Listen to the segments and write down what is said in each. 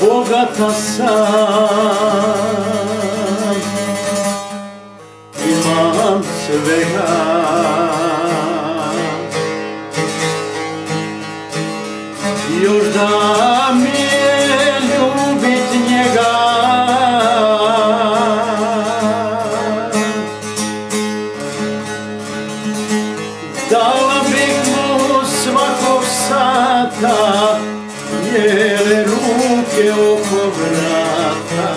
bogata sam, imam svega. Još da mi je ljubit njega, dala bih mu svakog sata njene ruke oko vrata.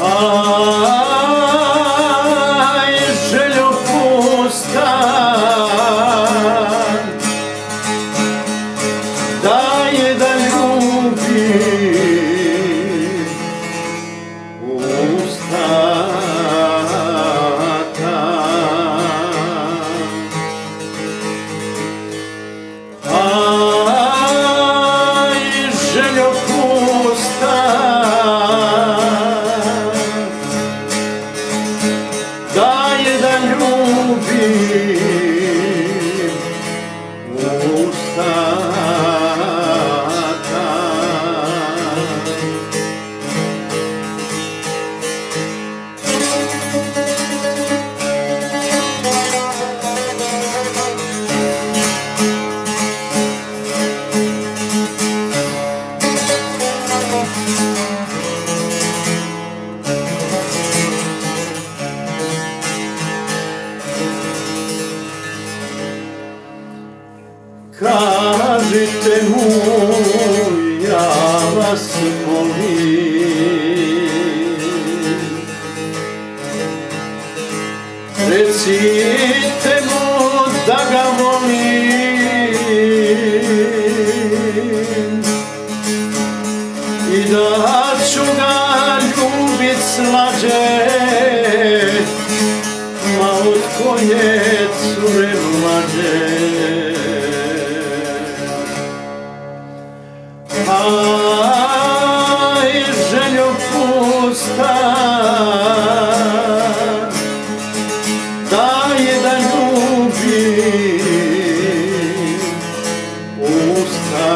Aj, željo pusta, daj da ljubim usta. Aj, željo pusta, daj da ljubim usta. Kažite mu, ja vas molim, recite mu da ga volim i da ću ga ljubit slađe, ma od koje cure mlađe. Aj, željo pusta, daj da ljubim usta.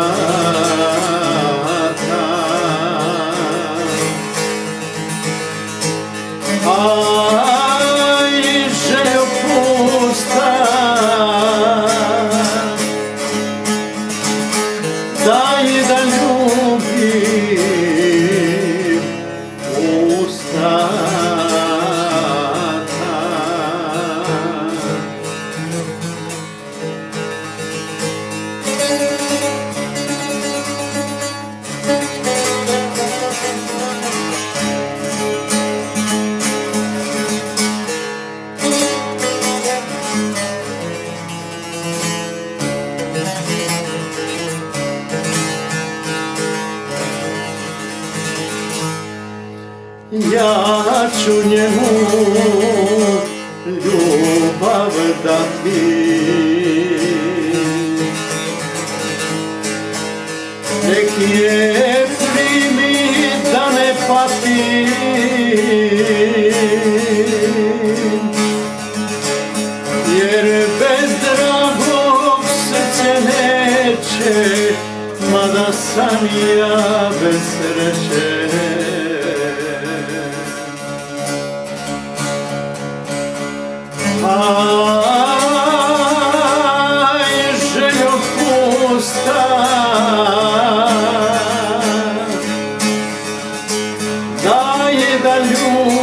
Aj, željo pusta, daj da ljubim usta. Ja ću njemu ljubav dati, nek je primi da ne pati, jer bez dragog srce neće, mada sam ja bez sreće. Aj, željo pusta, daj da ljubim